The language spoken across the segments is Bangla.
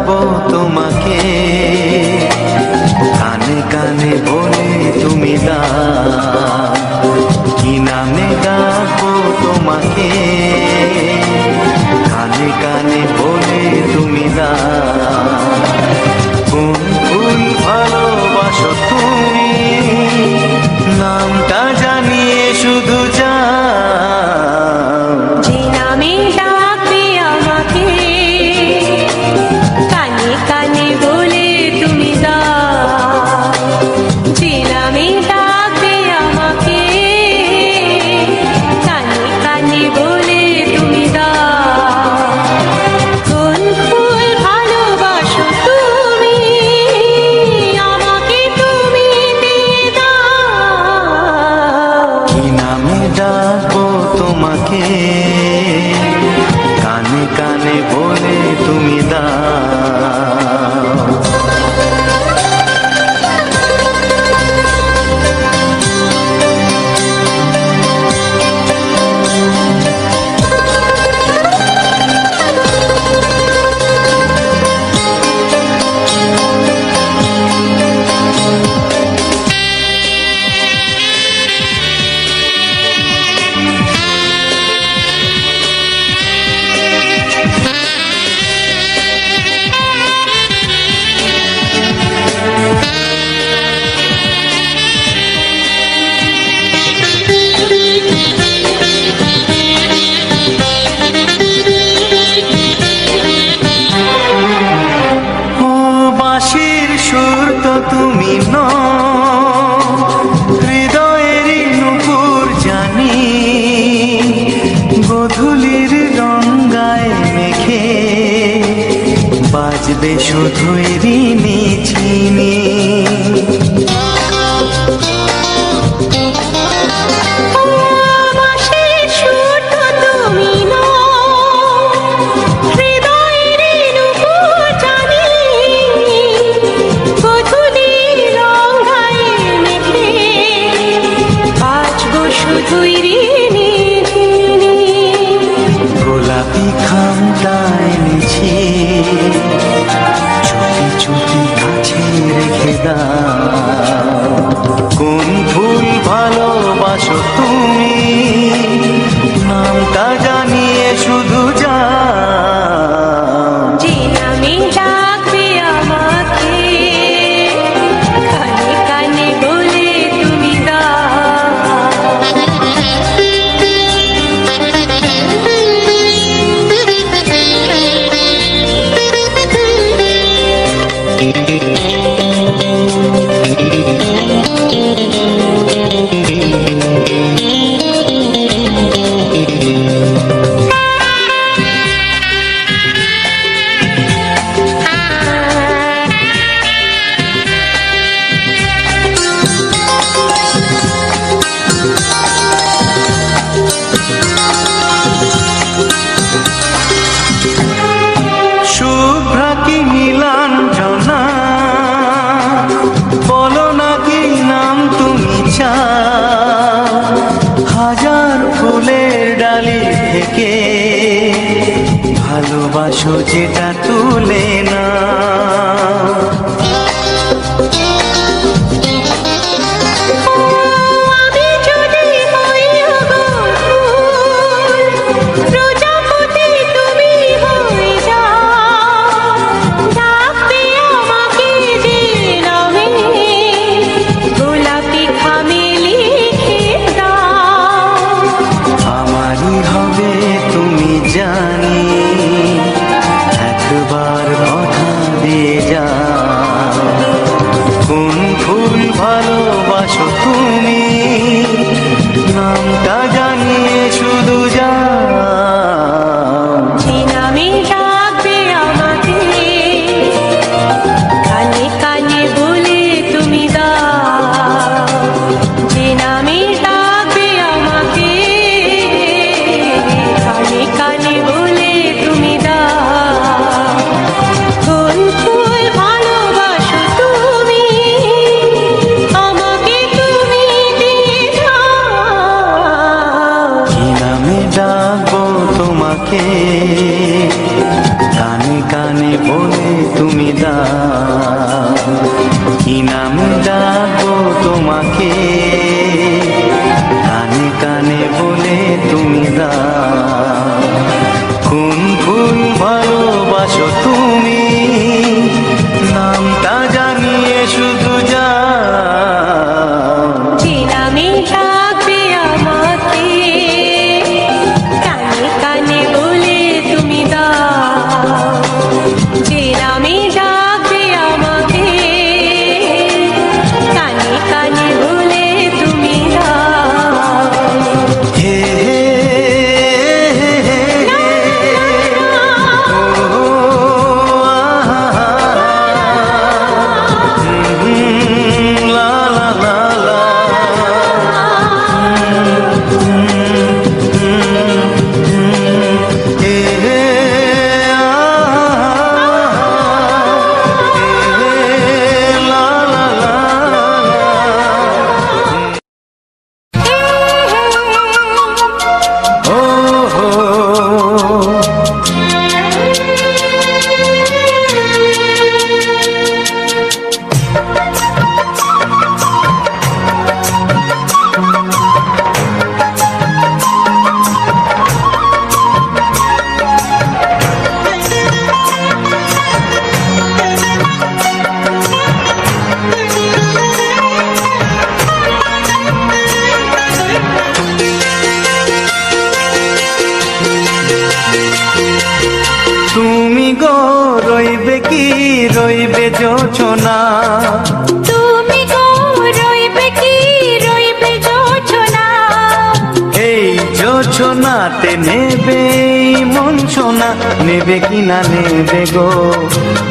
ডাকবো তোমাকে, কানে কানে বলে তুমি দাও, কি নামে ডাকবো তোমাকে, কানে কানে বলে তুমি দাও, কোন ফুল ভালোবাসো তুমি, নামটা জানিয়ে শুধু যাও, যে নামে ডাকবে আমাকে, কানে কানে বলে তুমি দাও, যে নামে ডাকবে আমাকে, কানে কানে বলে তুমি দাও, কোন ফুল ভালোবাসো তুমি, আমাকে তুমি দিয়ে দাও, কি নামে ডাকবো তোমাকে, কানে কানে বলে তুমি দাও। বাঁশির সুর তো তুমি নও, হৃদয়েরই নুপুর জানি, গোধূলির রঙায় মেখে বাজবে শুধুই ঋণী ঝিনি, বাঁশির সুর তো তুমি নও, হৃদয়ের নুপুর জানি, গোধূলির রঙায় মেখে বাজবো শুধুই ঋণী ঝিনি, গোলাপি খামটা এনেছি, চুপি চুপি কাছে রেখে দাও, কোন ফুল ভালোবাসো তুমি, নামটা জানিয়ে শুধু যাও, যে নামে ডাকবে আমাকে, কানে কানে বলে তুমি শুভ্রা কি নীলাঞ্জনা, বলো না কি নাম তুমি চাও, হাজার ফুলের ডালি থেকে ভালোবাসো যেটা তুলে না, আমি যদি হই ফুল, প্রজাপতি তুমি হয়ে যাও, ডাকবে আমাকে যে নামে, গোলাপি খামে লিখে দাও, আমারই হবে তুমি জানি, একবার কথা দিয়ে যাও, কোন ফুল ভালোবাসো তুমি, নামটা জানিয়ে শুধু যাও, যে নামে ডাকবে আমাকে, কানে কানে বলে তুমি দাও, যে নামে ডাকবে আমাকে, কানে কানে বলে তুমি দাও, কোন ফুল ভালোবাসো তুমি, আমাকে তুমি দিয়ে দাও, তুমি দাও, কি নাম ডাকবো তোমাকে, কানে কানে বলে তুমি দাও, কোন ফুল ভালোবাসো তুমি, নামটা জানিয়ে শুধু যাও। যে নামে ডাকবে আমাকে, কানে কানে বলে তুমি দাও। যে নামে ডাকবে আমাকে, কানে কানে বলে তুমি দাও। হে হে হে হে ও লা লা লা লা হে হে লা লা লা ও হো। তুমি গো রইবে কি রইবে জোছনা, তুমি গো রইবে কি রইবে জোছনা, এই জোছনাতে নেবে এই মন সোনা, নেবে কি না নেবে গো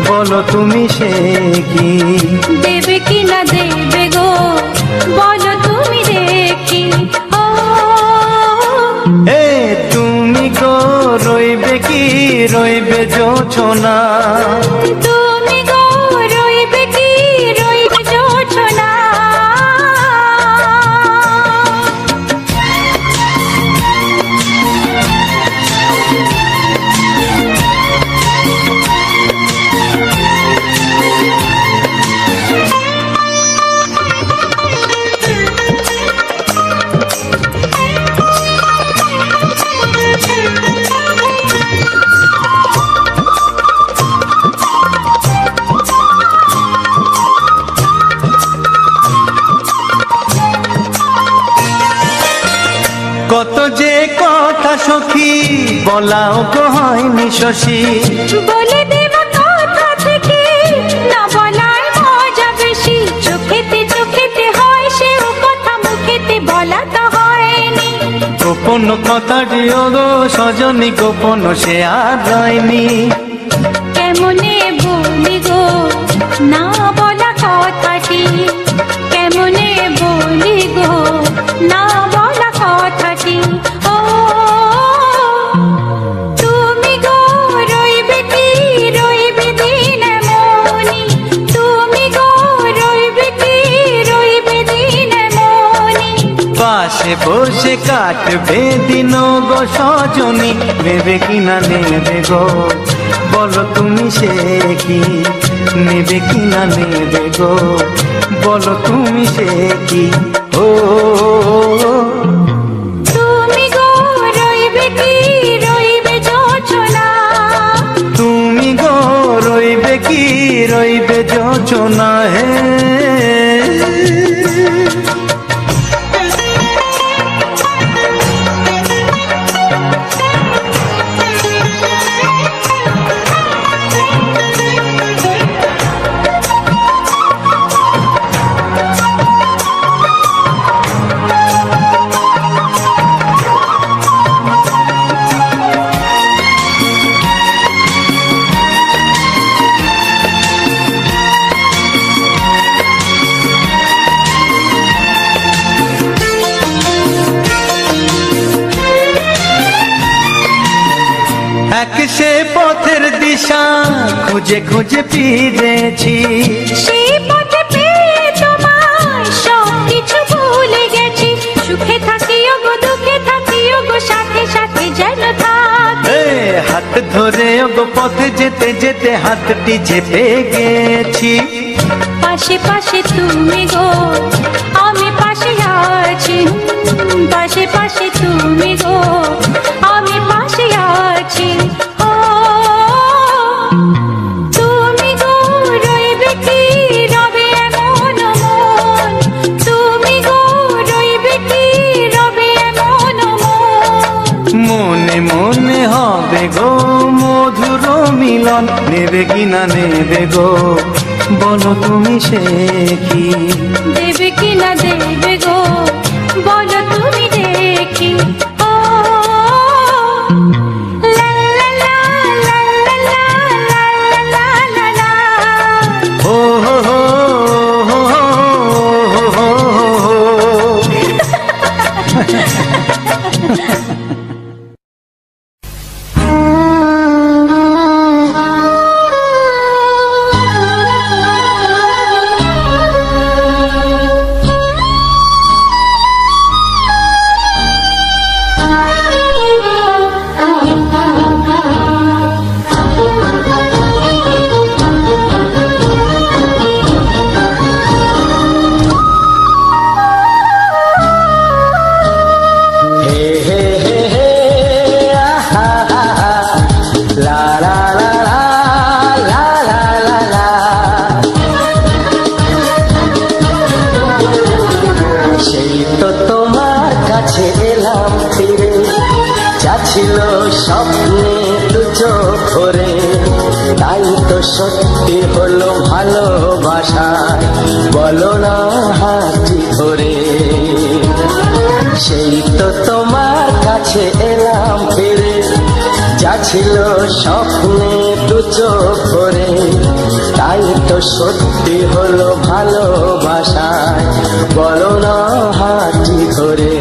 বলো তুমি সে কি, দেবে কি না দেবে গো বলো তুমি দেখি। ও এ তুমি গো রইবে কি রইবে জোছনা, তুমি গো রইবে কি রইবে জোছনা। কত যে কথা সখী বলাও গো হয়নি শশী, বলে দেব কথা থেকে না বলার মজা বেশি, চোখেতে চোখেতে হয় সেও কথা মুখেতে বলা তো হয়নি। গোপন কথাটি ও গো সজনী গোপন সে আর রয়নি, কেমনে বলি গো না বলা কথাটি, কেমনে বলি গো না বলা কথাটি। ও তুমি গো রইবে কি রইবে দিন মনি, তুমি গো রইবে কি রইবে দিন মনি, পাশে বসে কাটবে দিন গো সজনী, নেবে কি না নেবে গো বলো তুমি সে কি, নেবে কি না নেবে গো বলো তুমি সে কি। ও তুমি গো রইবে কি রইবে জোছনা, তুমি গো রইবে কি রইবে যোচনা হে। এক সে পথের দিশা খুঁজে খুঁজে ফিরেছি, সেই পথে পেয়ে তোমায় সব কিছু ভুলে গেছি, সুখে থাকিও গো দুঃখে থাকিও গো সাথে সাথে যেন থাকি। হাত ধরে ওগো পথে যেতে যেতে হাতটি চেপে গেছি। পাশে পাশে তুমি গো আমি পাশে আছি, পাশে পাশে তুমি গো আমি পাশে আছি। ও তুমি গো রইবে কি রবে এমন মন, তুমি গো রইবে কি রবে এমন মন। মনে মনে হবে গো মধুর মিলন, নেবে কি না নেবে গো বলো তুমি সে কি? দেবে কি না দেবে গো বলো তুমি দেখি। ও লা লা লা লা লা লা লা লা লা। ও হো হো হো হো হো হো। সত্যি হলো ভালোবাসা, বলো না হাতটি ধরে। সেই তো তোমার কাছে এলাম ফিরে, যা ছিল স্বপ্নে দু চোখ ভরে। তাই তো সত্যি হলো ভালোবাসা, বলো না হাতটি ধরে।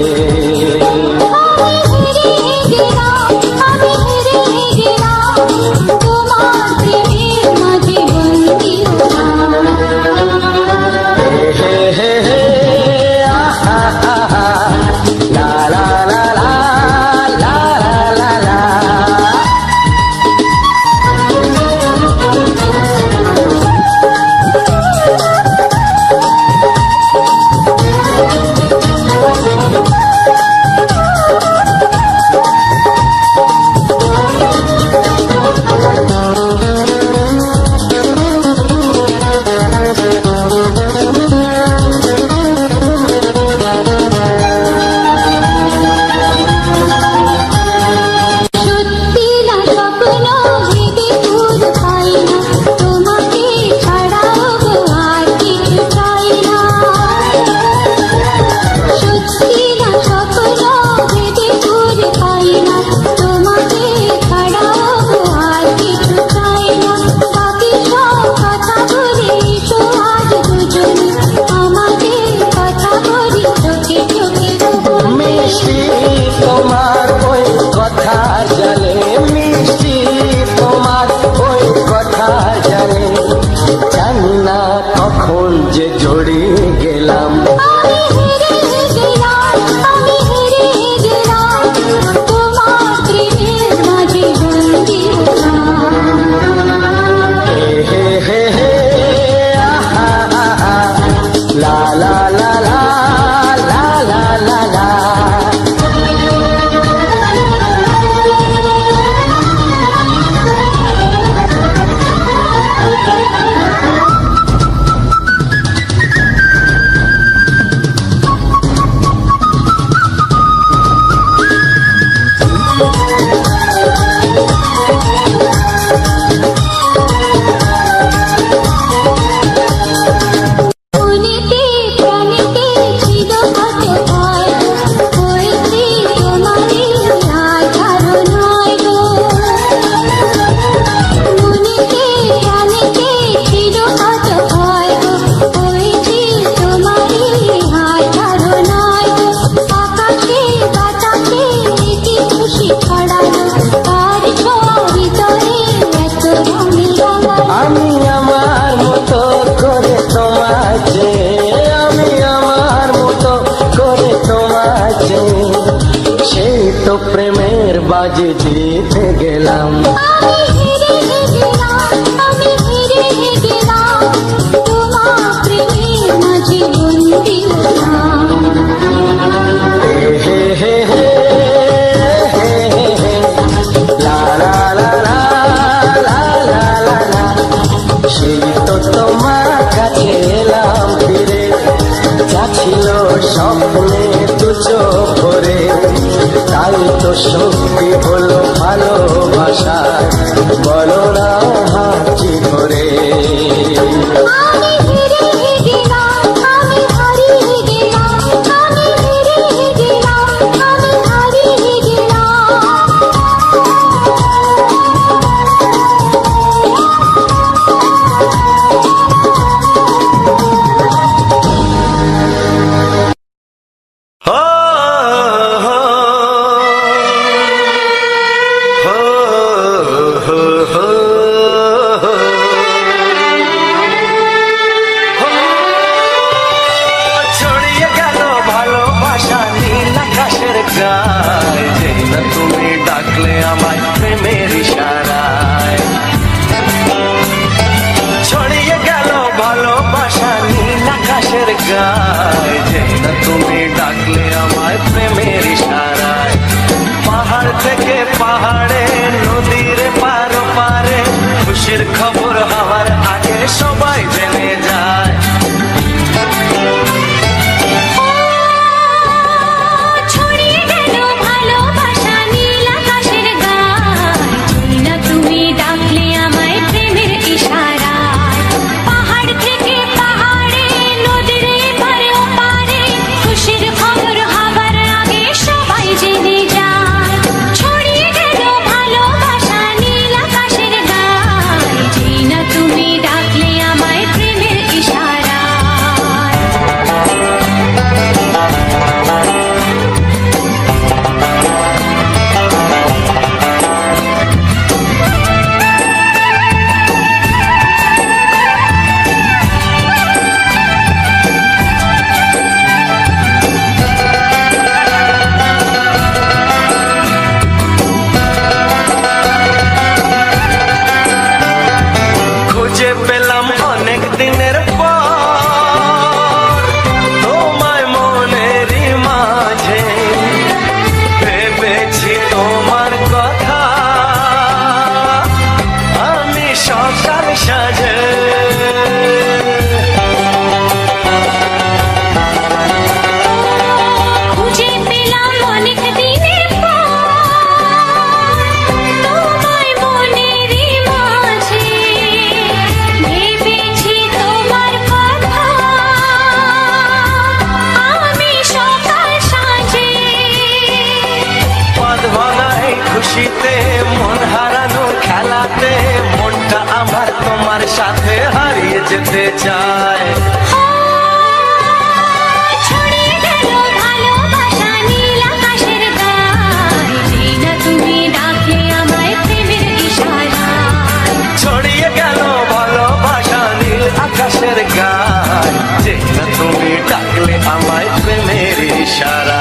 বাজি জিতে গেলাম। আমি হেরে গেলাম, আমি হেরে গেলাম, তোমার প্রেমের মাঝে বন্দি হলাম। হে হে হে লা লা লা লা লা লা লা লা। সেই তো তোমার কাছে এলাম ফিরে, যা ছিল স্বপ্নে দু চোখ ভরে, তাই তো সত্যি হলো ভালোবাসা, বলো না হাঁচি করে। আমি হেরে গেলাম, আমি হারিয়ে গেলাম, আমি হেরে গেলাম, আমি হারিয়ে গেলাম। ছড়িয়ে গেল ভালোবাসা নীল আকাশের গায়ে, যেই না তুমি ডাকলে আমায় প্রেমের ইশারায়। ছড়িয়ে গেল ভালোবাসা নীল আকাশের গায়ে, যেই না তুমি ডাকলে আমায় প্রেমের ইশারায়। পাহাড় থেকে পাহাড়ে, নদীর পার পারে, খুশির খবর হওয়ার আগে সবাই জেনে যায়। ছড়িয়ে গেল ভালোবাসা নীল আকাশের গায়ে, যেই না তুমি ডাকলে আমায় প্রেমের ইশারায়। পাহাড় থেকে পাহাড়ে, নদীর এপারে ওপারে, খুশির খবর হবার আগে সবাই জেনে যায়। ছড়িয়ে গেল ভালোবাসা নীল আকাশের গায়ে, যেই না তুমি ডাকলে আমায় প্রেমের ইশারায়। খুঁজে পেলাম অনেক দিনের পর তোমায় মনেরই মাঝে, ভেবেছি তোমার কথা আমি সকাল সাজে। খুঁজে পেলাম অনেক দিনের পর তোমায় মনেরই মাঝে, ভেবেছি তোমার কথা আমি সকাল সাজে। পদ ভাঙা এই খুশিতে, মন হারানোর খেলাতে, মনটা আমার তোমার সাথে হারিয়ে যেতে চায়। ছড়িয়ে গেল ভালোবাসা নীল আকাশের গায়ে, যেই না তুমি ডাকলে আমায় প্রেমের ইশারায়। ছড়িয়ে গেল ভালোবাসা নীল আকাশের গায়ে, যেই না তুমি ডাকলে আমায় প্রেমের ইশারায়।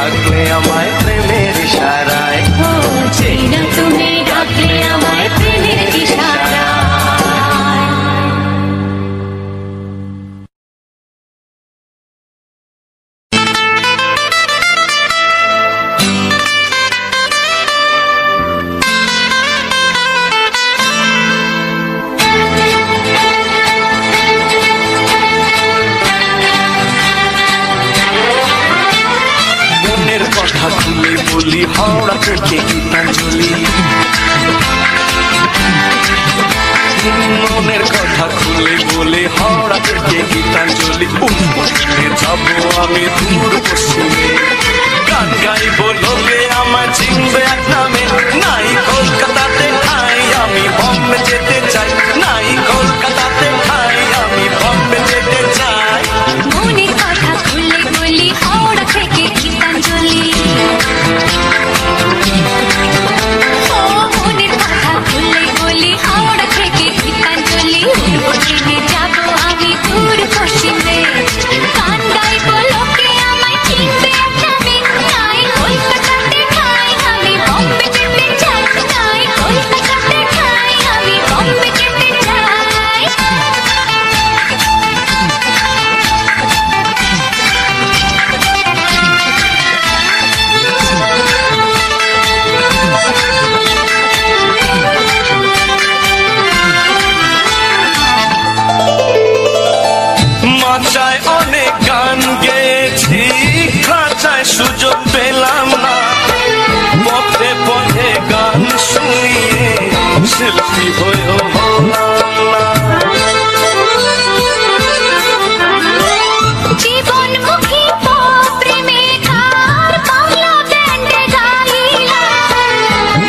ডাকলে আমায় প্রেমের ইশারায়, ও যেই না তুমি ডাকলে আমায় প্রেমের ইশারায়। কথা খুলে বলি হাওড়া থেকে গীতাঞ্জলি, মনের কথা খুলে বলে হাওড়া থেকে গীতাঞ্জলি, উঠে যাবো আমি দূর পশ্চিমে, গান গাইবো লোকে আমার চিনবে এক নামে, নাই কলকাতাতে ঠাই আমি বম্বে যেতে চাই, নাই কলকাতাতে ঠাই আমি বম্বে যেতে চাই। মনের কথা খুলে বলি হাওড়া থেকে গীতাঞ্জলি, ও মনের কথা খুলে বলি হাওড়া থেকে গীতাঞ্জলি, উঠে যাবো আমি দূর পশ্চিমে, গান গাইবো লোকে আমায় চিনবে এক নামে, নাই কলকাতাতে ঠাই আমি বম্বে যেতে চাই, নাই কলকাতাতে ঠাই আমি বম্বে যেতে চাই। মাচায় অনেক গান গেয়েছি, খাঁচায় সুযোগ পেলাম না, পথে পথে গান শুনিয়ে শিল্পী হয়েও হলাম না। জীবনমুখী প্রেমে গান বাংলা ব্যান্ডে গাইলাম,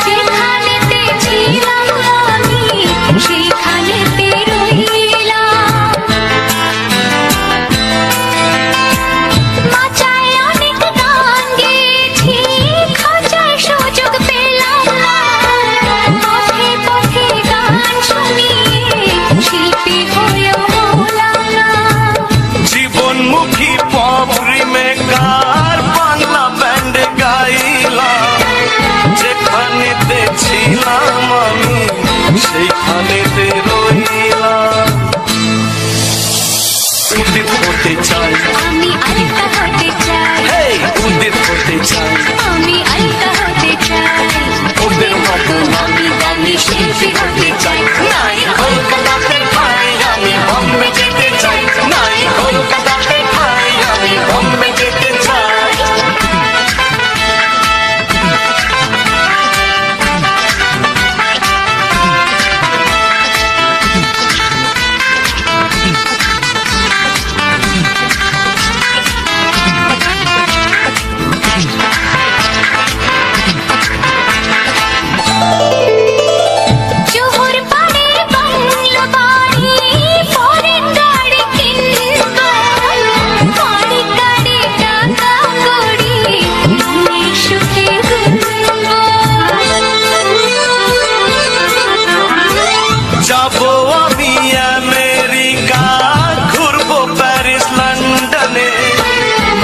যেখানেতে ছিলাম আমি সেখানেতে রইলাম। মাচায় অনেক গান গেয়েছি, খাঁচায় সুযোগ পেলাম না, পথে পথে গান শুনিয়ে শিল্পী হয়েও হলাম না। জীবনমুখী পপ রিমেকার বাংলা ব্যান্ডে গাইলাম, যেখানেতে ছিলাম আমি সেইখানেতে রইলাম। উদিত হতে চাই আমি আলতা হতে চাই, হেই উদিত হতে চাই, আমি আলতা হতে চাই, ওদের মতো আমি গানে শিল্পী হতে চাই, নাই কলকাতাতে ঠাই আমি বম্বে যেতে চাই, নাই কলকাতাতে ঠাই আমি বম্বে যেতে চাই। জোহর পাড়ে বাংলা বাড়ি, ফরেন গাড়ি কিনবো, গাড়ি গাড়ি টাকা কড়ি মনে সুখে ঘুরবো। যাবো আমি আমেরিকা, ঘুরবো প্যারিস লন্ডনে,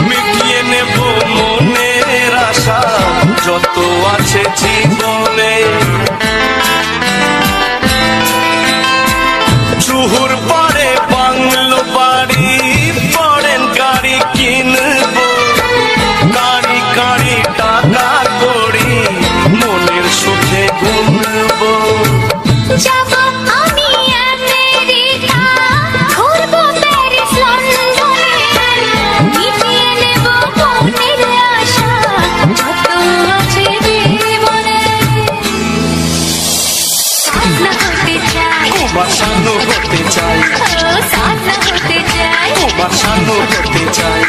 মিটিয়ে নেব মনের আশা যত আছে জীবনে। চুহুর পরে বাংলো বাড়ি, ফরেন গাড়ি কিনবো, গাড়ি গাড়ি টাকা করি মনের সুখে ঘুরবো। যাবো আমি আমেরিকা, ঘুরবো প্যারিস লন্ডনে, মিটিয়ে নেব মনের আশা যত আছে জীবনে। সাধনা হতে চাই, কুমার শানু হতে চাই, ও সাধনা হতে চাই, কুমার শানু হতে চাই,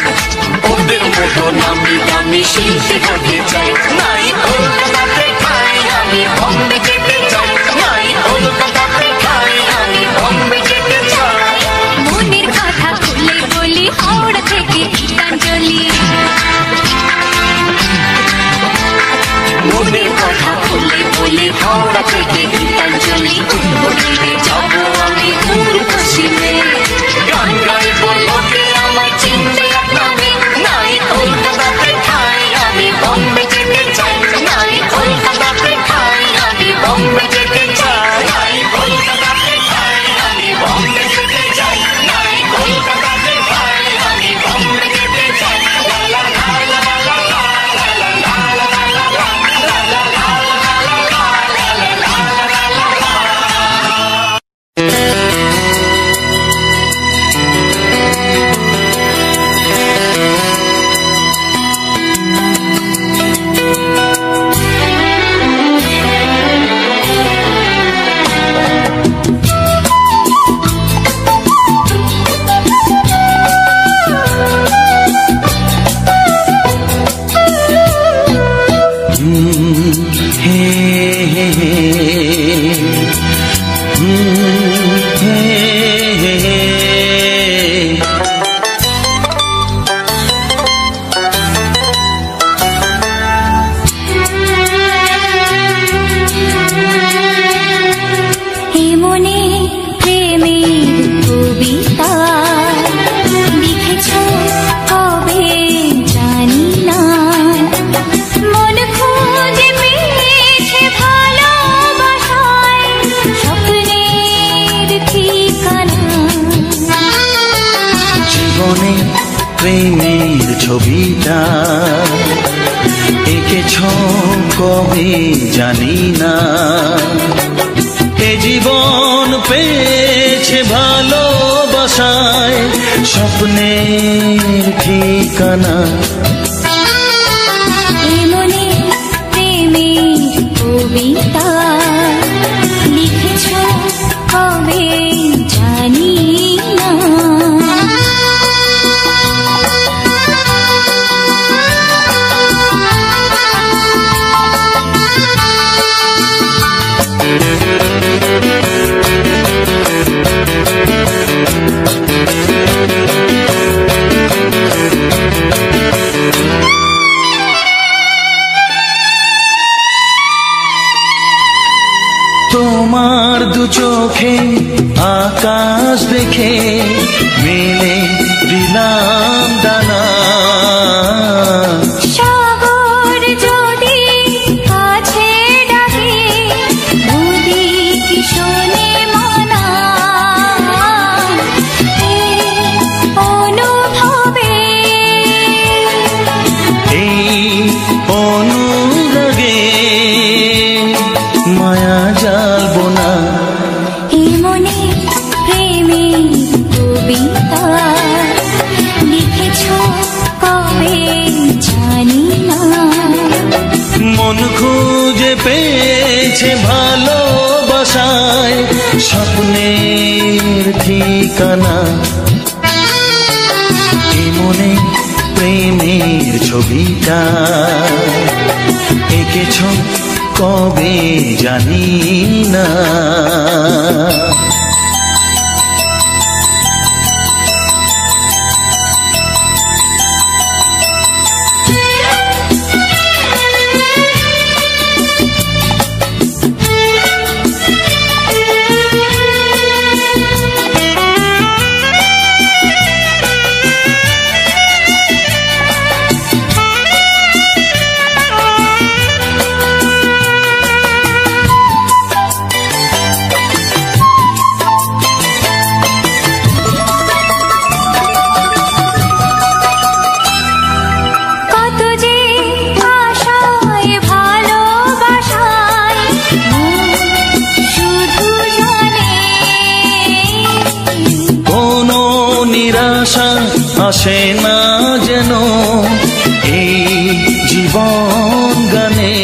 ওদের মতো নামি দামি শিল্পী হতে চাই, নাই কলকাতাতে ঠাই আমি বম্বে যেতে চাই, নাই কলকাতাতে ঠাই আমি বম্বে যেতে চাই। মনের কথা খুলে বলি হাওড়া থেকে গীতাঞ্জলি, মনের কথা খুলে বলি হাওড়া থেকে গীতাঞ্জলি, উঠে যাবো আমি দূর পশ্চিমে, গান গাইবো লোকে আমায় চিনবে এক নামে, নাই কলকাতাতে ঠাই আমি কবে জানি না, এ জীবন পেয়েছে ভালোবাসায় স্বপ্নের ঠিকানা। মনে প্রেমের কবিতা লিখেছ কবে জানি না। তোমার দু চোখে আকাশ দেখে মেলে দিলাম দানা। সাগর যদি কাছে ডাকে নদী কি শোনে মানা। অনুভবে এই অনুরাগে মায়া জ্বালবো না। এ মনে প্রেমের কবিতা লিখেছ কবে জানি না। মন খুঁজে পেয়েছে ভালোবাসায় স্বপ্নের ঠিকানা। এ মনে প্রেমের ছবিটা এঁকেছ কবে জানি না। আসে না যেন এই জীবন গানে।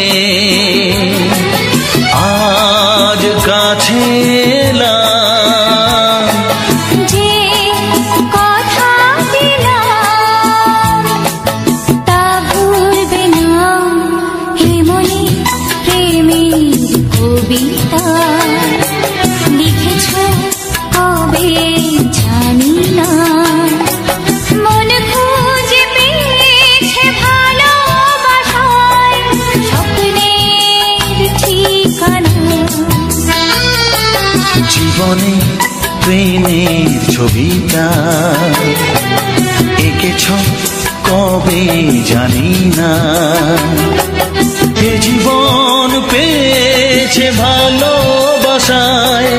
আজ কাছে এলাম যে কথা দিলাম তা ভুলবে না। হে মনে প্রেমের কবিতা লিখেছ কবে জানি না। মন খুঁজে পেয়েছে ভালোবাসায় স্বপ্নের ঠিকানা। জীবনে প্রেমের ছবিটা এঁকেছ কবে জানি না। এ জীবন পেয়েছে ভালোবাসায়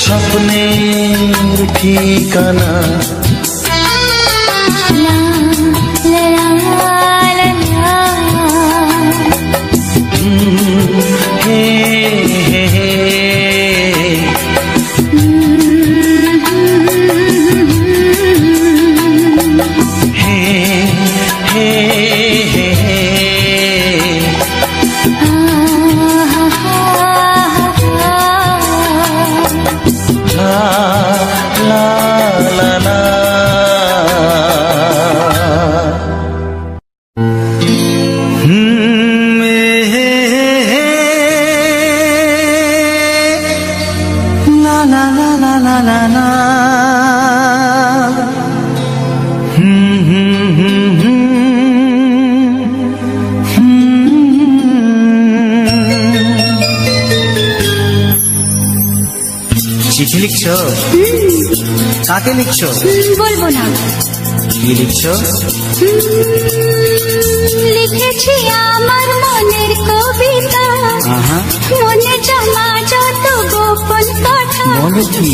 স্বপ্নের ঠিকানা। চিঠি লিখছো? কাকে লিখছো? বলবো না। কি লিখছো? লিখেছি আমার মনের কবিতা, মনে জমা যত গোপন কথা। বলো কি?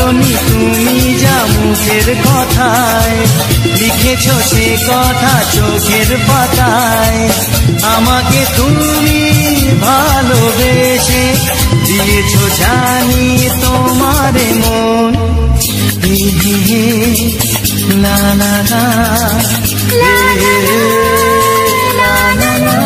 বলনি তুমি যা মুখের কথায়, লিখেছো সে কথা চোখের পাতায়। আমাকে তুমি ভালোবেসে দিয়েছো জানি তোমার মন। লা লা লা লা লা লা লা।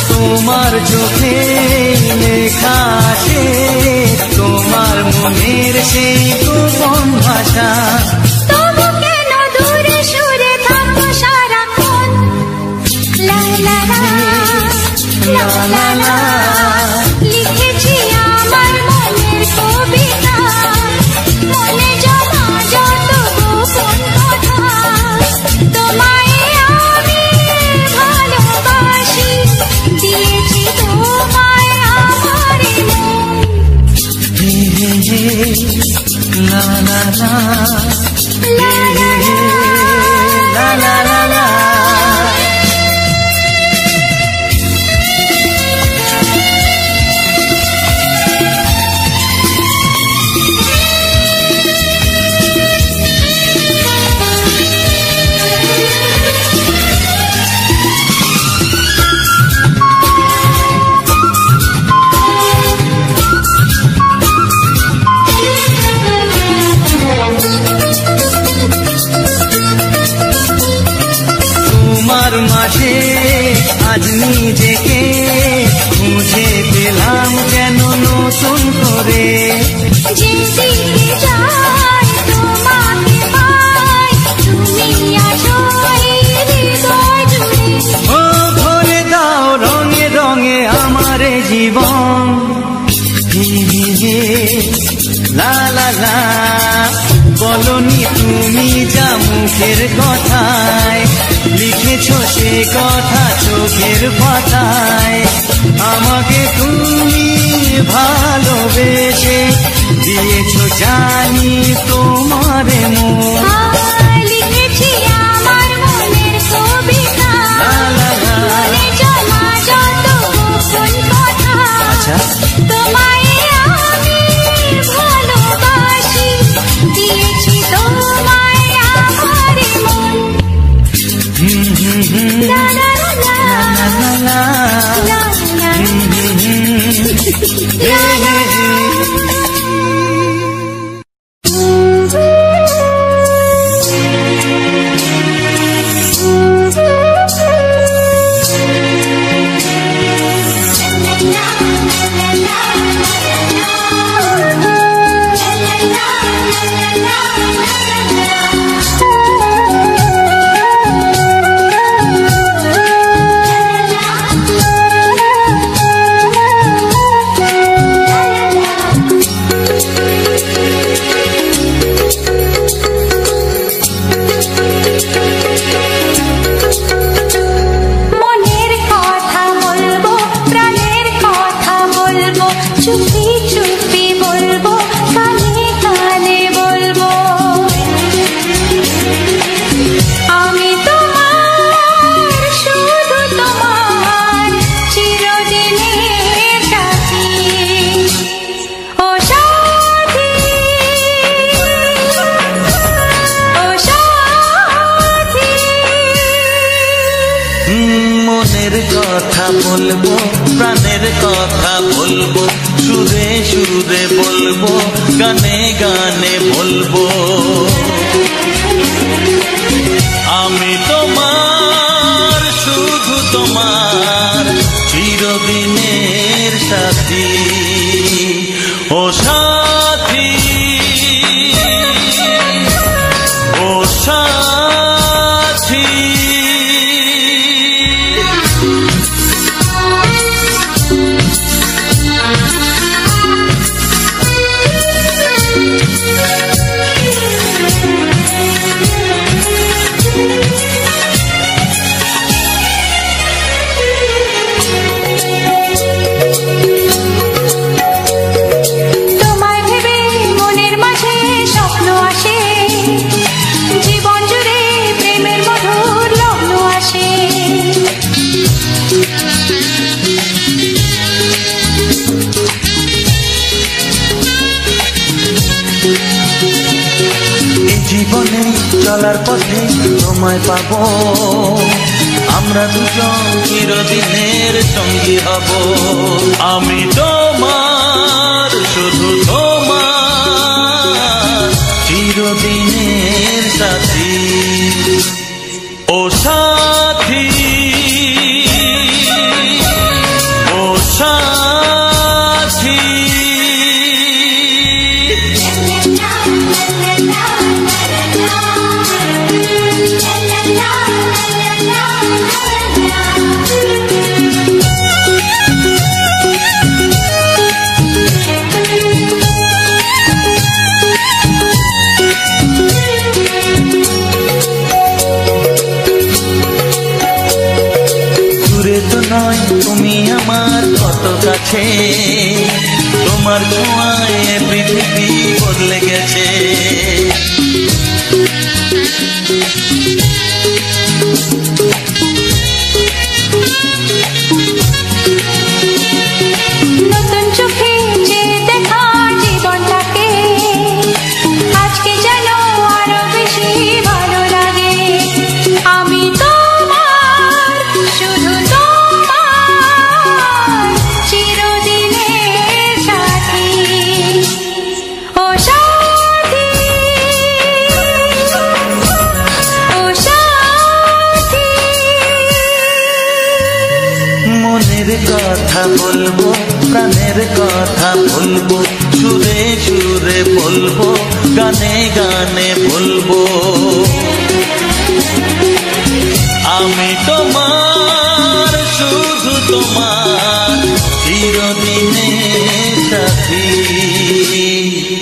তোমার চোখে লেখা আছে তোমার মনের সেই গোপন ভাষা। তবু কেন দূরে সরে থাকো সারাক্ষণ? লা লা লা লা লা লা। লিখেছি আমার মনের কবিতা, মনে জমা যত গোপন কথা। তোমায় আমি ভালোবাসি, দিয়েছি তোমায় আমার মন। লা লা লা লা লা লা লা লা লা। তোমার মাঝে আজ নিজেকে খুঁজে পেলাম যেন নতুন করে। যেদিকে যাই তোমাকে পাই, তুমি আছো এই হৃদয় জুড়ে। ও ভরে দাও রঙে রঙে আমার জীবন। লা লা লা। বলনি তুমি যা মুখের কথায়, লিখেছো সে কথা চোখের পাতায়। আমাকে তুমি ভালোবেসে দিয়েছো জানি তোমার মন। লিখেছি আমার মনের কবিতা, লা লা লা। মনে জমা যত গোপন কথা। আচ্ছা। তোমায় আমি ভালোবাসি, দিয়েছি তোমায় আমার মন। লা লা লা লা লা লা লা লা। কথা বলবো, প্রাণের কথা বলবো, সুরে সুরে বলবো, গানে গানে বলবো। আমি তোমার, শুধু তোমার, চিরদিনের সাথী। ও সাথী, ও সাথী। জীবনে চলার পথে তোমায় পাবো, আমরা দুজন চিরদিনের সঙ্গী হব। আমি তোমার, শুধু তোমার, চিরদিনের সাথী। ও সাথী, ও সাথী। তুমি আমার কত কাছে, তোমার ছোঁয়ায় পৃথিবী বদলে গেছে। নতুন চোখে যে দেখা জীবনটাকে আজকে যেন আরো বেশি ভালো লাগে। আমি তোমার, শুধু তোমার, চিরদিনের সাথী। ও সাথী, ও সাথী। মনের কথা বলবো, প্রাণের কথা বলবো, সুরে সুরে বলবো, গানে গানে বলবো। আমি তোমার, শুধু তোমার, চিরদিনের সাথী।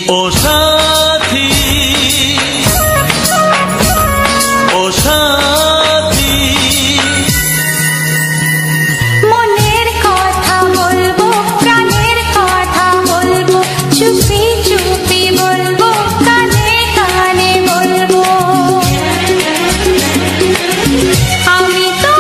ও সাথী, ও সাথী। মনের কথা বলবো, প্রাণের কথা বলবো, চুপি চুপি বলবো, কানে কানে বলবো। আমি তো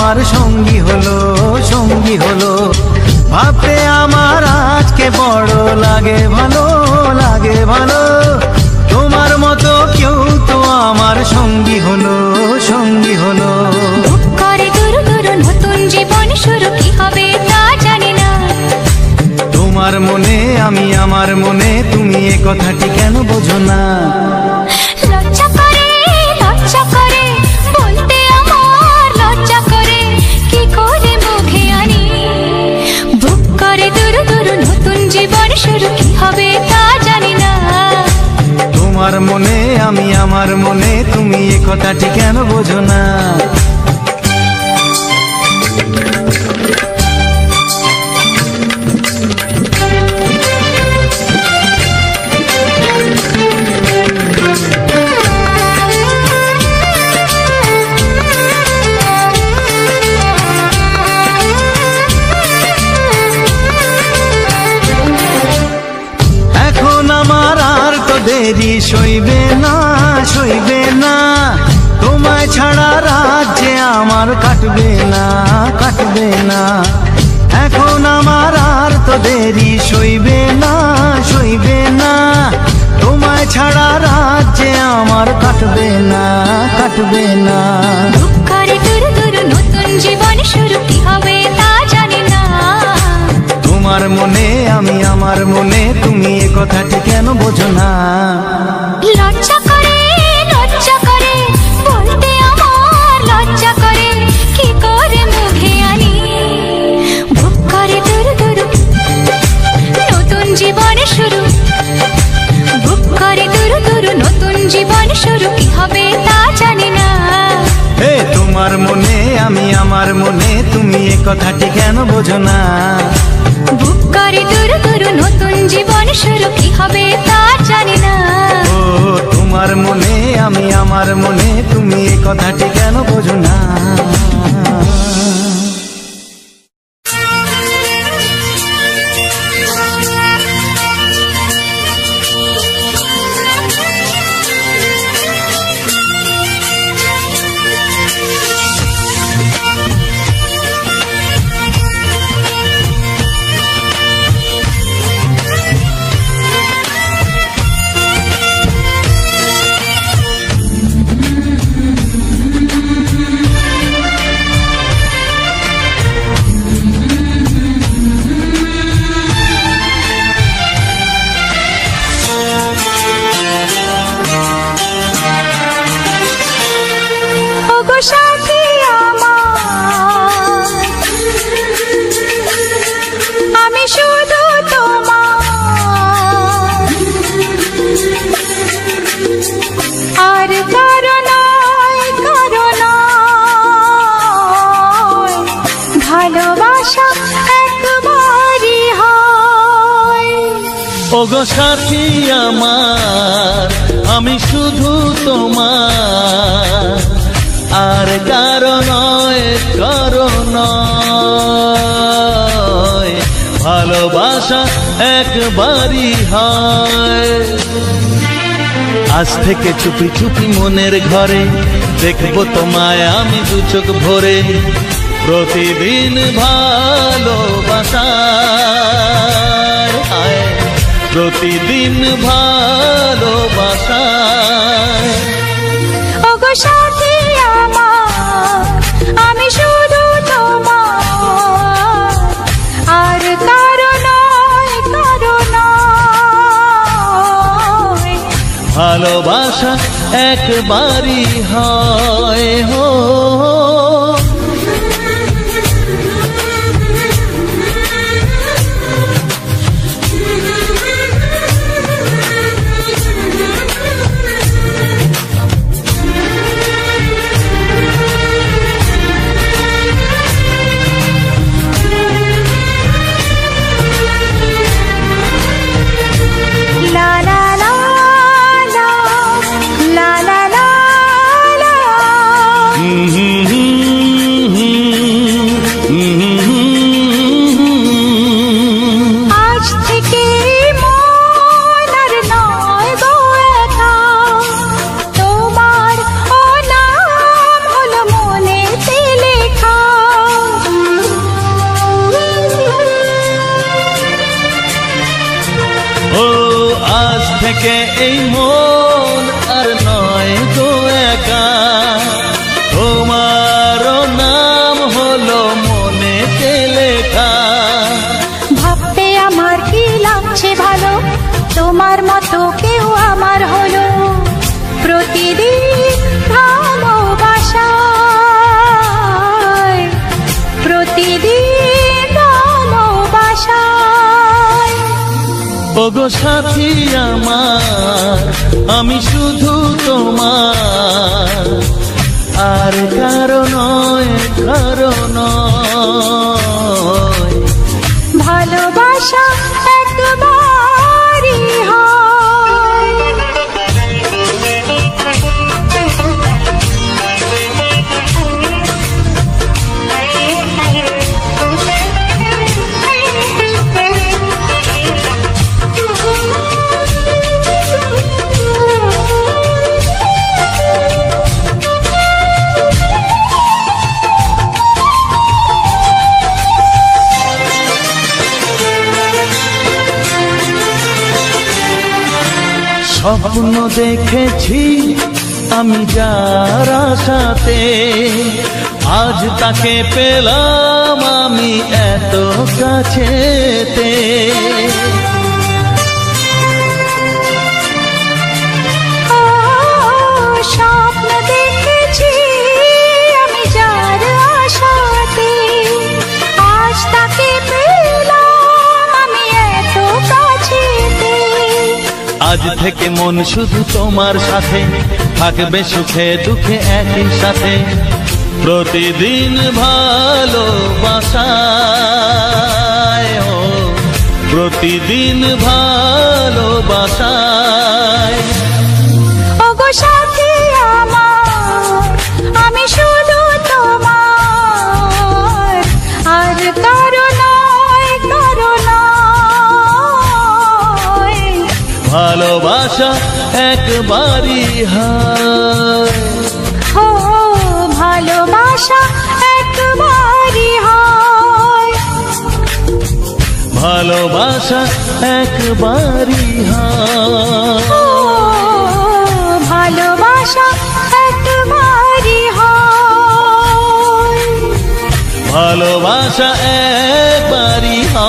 আমার সঙ্গী হলো, সঙ্গী হলো। ভাবতে আমার আজকে বড় লাগে ভালো, লাগে ভালো। তোমার মতো কেউ তো আমার সঙ্গী হলো, সঙ্গী হলো। বুক করে দুরু দুরু নতুন জীবন শুরু, কি হবে তা জানি না। তোমার মনে আমি, আমার মনে তুমি, এ কথাটি কেন বোঝো না? লজ্জা করে বলতে আমার লজ্জা করে, কি করে মুখে আনি। বুক করে দুরু দুরু নতুন জীবন শুরু, কি হবে তা জানি না। তোমার মনে আমি, আমার মনে তুমি, এ কথাটি কেন বোঝো না? দেরি সইবে না, সইবে না। তোমায় ছাড়া রাজ্যে আমার কাটবে না, কাটবে না। এখন আমার আর তো দেরি সইবে না, সইবে না। তোমায় ছাড়া রাজ্যে আমার কাটবে না, কাটবে না। বুক করে দুরু দুরু নতুন জীবন শুরু, কি হবে তা জানি না। তোমার মনে আমি, আমার মনে তুমি, এ কথাটি কেন বোঝো না? লজ্জা করে বলতে আমার লজ্জা করে, কি করে মুখে আনি। বুক করে দুরু দুরু নতুন জীবন শুরু, বুক করে দুরু দুরু নতুন জীবন শুরু, কি হবে তা জানি না। হে তোমার মনে আমি, আমার মনে তুমি, এ কথাটি কেন বোঝো না? বুক করে দুরু দুরু নতুন জীবন শুরু, কি হবে তা জানি না। ও তোমার মনে আমি, আমার মনে তুমি, এ কথাটি কেন বোঝো না? ওগো সাথী আমার, আমি শুধু তোমার, আর কারো নয়, কারো নয়। ভালোবাসা একবারই হয়। আজ থেকে চুপি চুপি মনের ঘরে দেখবো তোমায় আমি দু চোখ ভরে। প্রতিদিন ভালোবাসা, প্রতিদিন ভালোবাসা। ওগো সাথী আমার, আমি শুধু তোমার, আর কারো নয়, কারো নয়। ভালোবাসা একবারই হয়। হো la la la la la la la la থেকে এই মন আর নয় গো একা, তোমারও নাম হলো মনেতে লেখা। ভাবতে আমার কি লাগছে ভালো, তোমার মতো কেউ আমার হলো। প্রতিদিন ভালোবাসায়, প্রতিদিন ভালোবাসায়। ওগো সাথী আমার, আমি শুধু তোমার, আর কারো নয়, কারো নয়। ভালোবাসা একবারই হয়। স্বপ্ন দেখেছি আমি যার আশাতে, আজ তাকে পেলাম আমি এত কাছেতে। স্বপ্ন দেখেছি আমি যার আশাতে, আজ তাকে পেলাম আমি এত কাছেতে। আজ থেকে মন শুধু তোমার সাথে, থাকবে সুখে দুঃখে একই সাথে। প্রতিদিন ভালোবাসায়, ও প্রতিদিন ভালোবাসায়। ওগো সাথী আমার, আমি শুধু তোমার, আর কারো নয়, কারো নয়। ভালোবাসা একবারই হয়, ও ভালোবাসা একবারই হয়। ভালোবাসা একবারই হয়, ও ভালোবাসা একবারই হয়। ভালোবাসা একবারই হয়।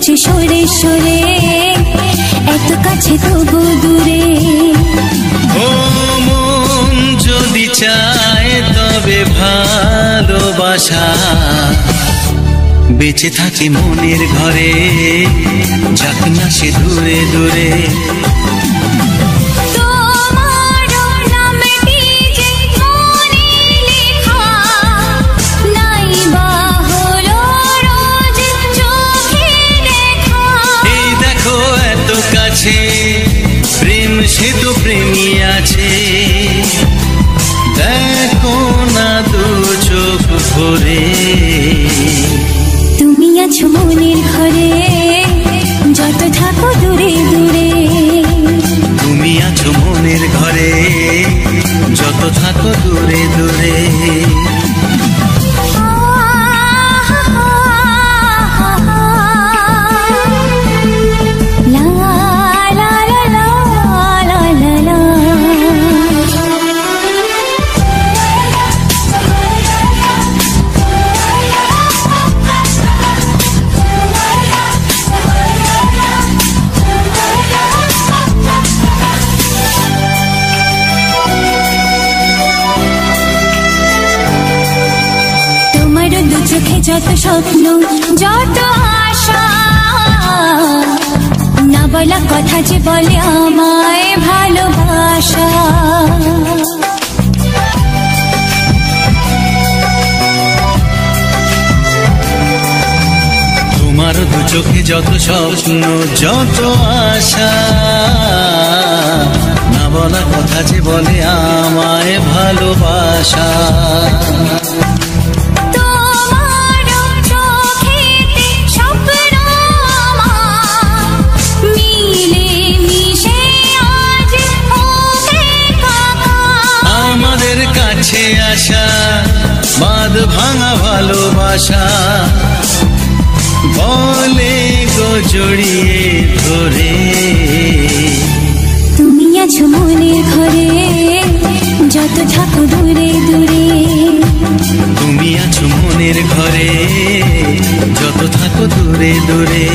যে সরে সরে এত কাছে তবু দূরে। ও মন যদি চায় তবে ভালোবাসা বেঁচে থাকে মনের ঘরে, যাক না সে দূরে দূরে। প্রেম সে তো প্রেমী আছে, দেখো না দু চোখ ভরে। তুমি আছো মনের ঘরে, যত থাকো দূরে দূরে। তুমি আছো মনের ঘরে, যত থাকো দূরে দূরে। চোখে যত স্বপ্ন, যত আশা, বলা কথা যে বলে আমায় ভালোবাসা। তোমার দু চোখে যত স্বপ্ন যত আশা, না বলা কথা যে বলে আমায় ভালোবাসা। আমাদের কাছে আসা বাঁধ ভাঙা ভালোবাসা বলে গো জড়িয়ে ধরে। তুমি আছো মনের ঘরে যত থাকো দূরে দূরে। তুমি আছো মনের ঘরে যত থাকো দূরে দূরে।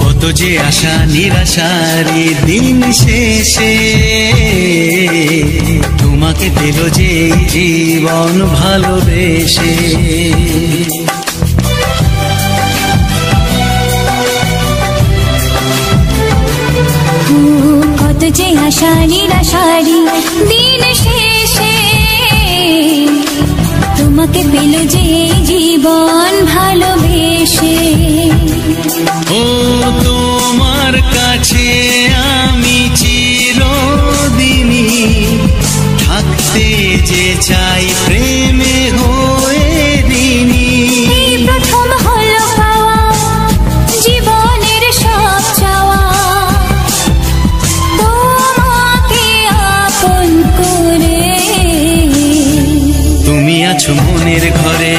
কত যে আশা নিরাশারি দিন শেষে, তোমাকে পেল যে জীবন ভালোবেসে। কত যে আশা নিরাশারি দিন শেষে, তোমাকে পেল যে জীবন ভালোবেসে। ও তোমার কাছে আমি চিরদিনই থাকতে যে চাই প্রেমে হয়ে দিনই। প্রথম হলো পাওয়া জীবনের সব চাওয়া, তোমাকে আপন করে। তুমি আছো মনের ঘরে